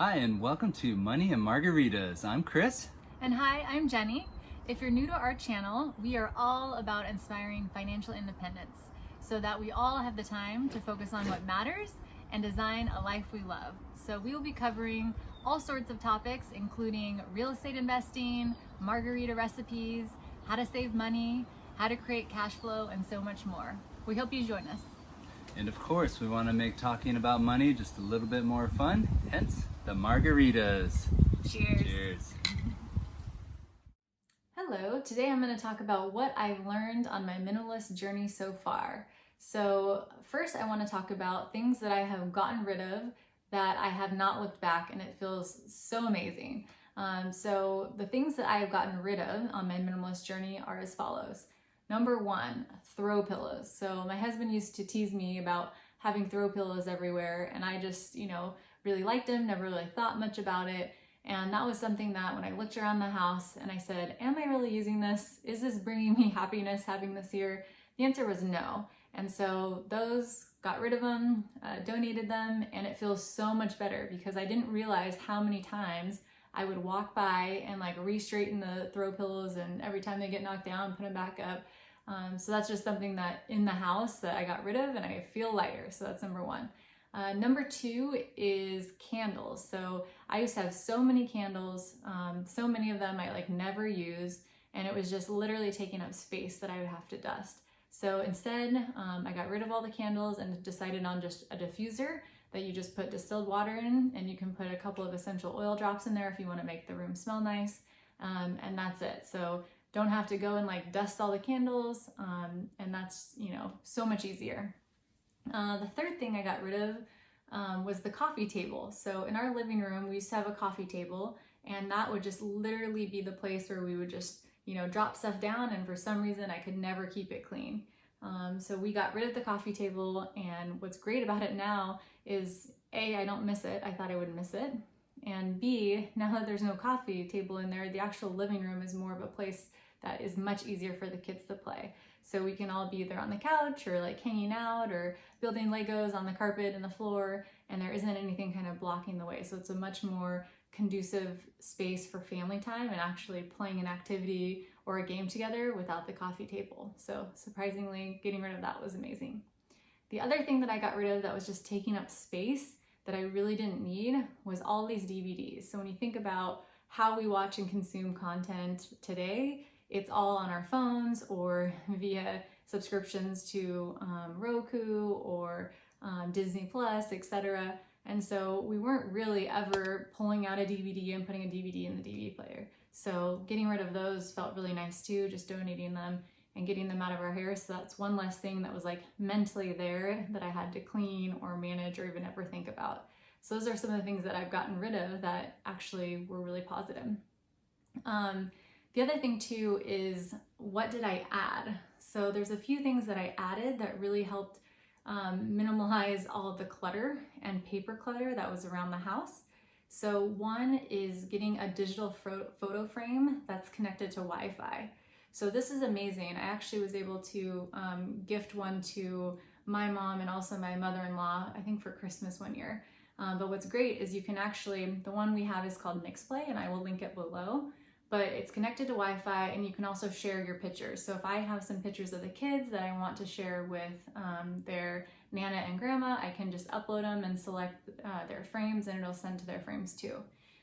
Hi, and welcome to Money and Margaritas. I'm Chris. And hi, I'm Jenny. If you're new to our channel, we are all about inspiring financial independence so that we all have the time to focus on what matters and design a life we love. So we will be covering all sorts of topics, including real estate investing, margarita recipes, how to save money, how to create cash flow, and so much more. We hope you join us. And of course, we want to make talking about money just a little bit more fun, hence the margaritas. Cheers. Cheers. Hello, today I'm going to talk about what I've learned on my minimalist journey so far. So first I want to talk about things that I have gotten rid of that I have not looked back, and it feels so amazing. So the things that I have gotten rid of on my minimalist journey are as follows. Number one, throw pillows. So my husband used to tease me about having throw pillows everywhere, and I just, really liked them, never really thought much about it. And that was something that when I looked around the house and I said, am I really using this? Is this bringing me happiness having this here? The answer was no. And so those, got rid of them, donated them, and it feels so much better because I didn't realize how many times I would walk by and re-straighten the throw pillows, and every time they get knocked down, put them back up. So that's just something that in the house that I got rid of, and I feel lighter. So that's number one. Number two is candles. So I used to have so many candles, so many of them I never used, and it was just literally taking up space that I would have to dust. So instead, I got rid of all the candles and decided on just a diffuser that you just put distilled water in, and you can put a couple of essential oil drops in there if you want to make the room smell nice, and that's it. So don't have to go and dust all the candles, and that's, so much easier. The third thing I got rid of was the coffee table. So in our living room, we used to have a coffee table, and that would just literally be the place where we would just, drop stuff down, and for some reason I could never keep it clean. So we got rid of the coffee table, and what's great about it now is A, I don't miss it. I thought I would miss it. And B, now that there's no coffee table in there, the actual living room is more of a place that is much easier for the kids to play. So we can all be either on the couch or hanging out or building Legos on the carpet and the floor, and there isn't anything kind of blocking the way. So it's a much more conducive space for family time and actually playing an activity or a game together without the coffee table. So surprisingly, getting rid of that was amazing. The other thing that I got rid of that was just taking up space that I really didn't need was all these DVDs. So when you think about how we watch and consume content today, it's all on our phones or via subscriptions to Roku or Disney Plus, etc. And so we weren't really ever pulling out a DVD and putting a DVD in the DVD player. So getting rid of those felt really nice too, just donating them and getting them out of our hair. So that's one less thing that was mentally there that I had to clean or manage or even ever think about. So those are some of the things that I've gotten rid of that actually were really positive. The other thing too is, what did I add? So there's a few things that I added that really helped minimize all of the clutter and paper clutter that was around the house. So one is getting a digital photo frame that's connected to Wi-Fi. So this is amazing. I actually was able to gift one to my mom and also my mother-in-law, I think for Christmas one year. But what's great is you can actually, the one we have is called NixPlay, and I will link it below. But it's connected to Wi-Fi, and you can also share your pictures. So if I have some pictures of the kids that I want to share with their Nana and Grandma, I can just upload them and select their frames, and it'll send to their frames too.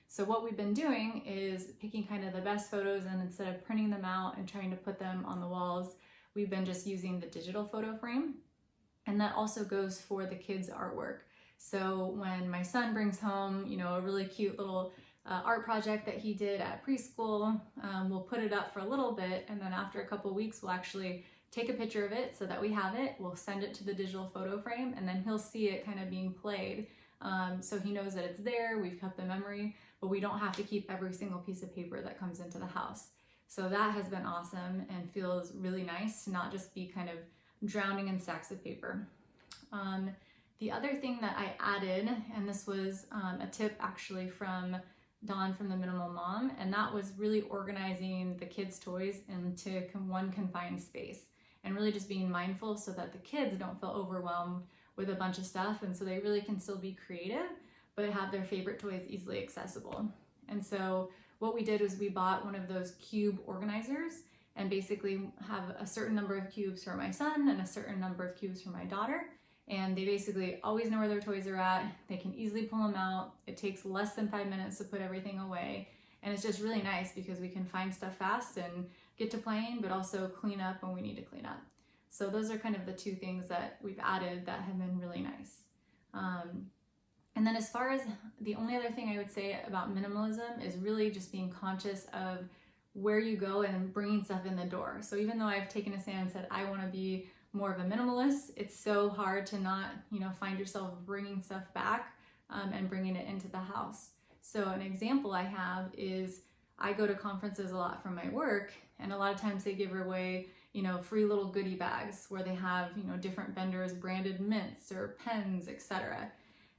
So what we've been doing is picking kind of the best photos, and instead of printing them out and trying to put them on the walls, we've been just using the digital photo frame. And that also goes for the kids' artwork. So when my son brings home, a really cute little art project that he did at preschool, we'll put it up for a little bit, and then after a couple weeks we'll actually take a picture of it so that we have it. We'll send it to the digital photo frame, and then he'll see it kind of being played, so he knows that it's there. We've kept the memory, but we don't have to keep every single piece of paper that comes into the house. So that has been awesome and feels really nice to not just be kind of drowning in stacks of paper. The other thing that I added, and this was a tip actually from Dawn from the Minimal Mom, and that was really organizing the kids' toys into one confined space and really just being mindful so that the kids don't feel overwhelmed with a bunch of stuff, and so they really can still be creative, but have their favorite toys easily accessible. And so what we did was we bought one of those cube organizers and basically have a certain number of cubes for my son and a certain number of cubes for my daughter. And they basically always know where their toys are at. They can easily pull them out. It takes less than 5 minutes to put everything away. And it's just really nice because we can find stuff fast and get to playing, but also clean up when we need to clean up. So those are kind of the two things that we've added that have been really nice. And then as far as the only other thing I would say about minimalism is really just being conscious of where you go and bringing stuff in the door. So even though I've taken a stand and said I want to be more of a minimalist, it's so hard to not, find yourself bringing stuff back and bringing it into the house. So an example I have is I go to conferences a lot from my work, and a lot of times they give away, free little goodie bags where they have, different vendors branded mints or pens, etc.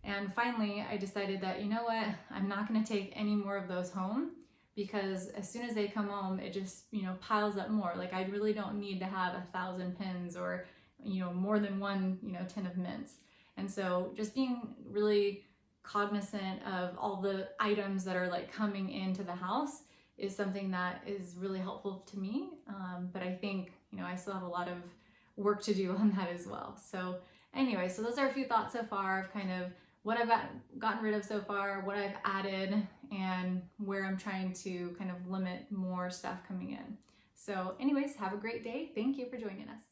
And finally, I decided that, I'm not going to take any more of those home, because as soon as they come home, it just, piles up more. Like, I really don't need to have 1,000 pins or, more than one, tin of mints. And so just being really cognizant of all the items that are like coming into the house is something that is really helpful to me. But I think, I still have a lot of work to do on that as well. So anyway, so those are a few thoughts so far of kind of what I've gotten rid of so far, what I've added, and where I'm trying to kind of limit more stuff coming in. So anyways, have a great day. Thank you for joining us.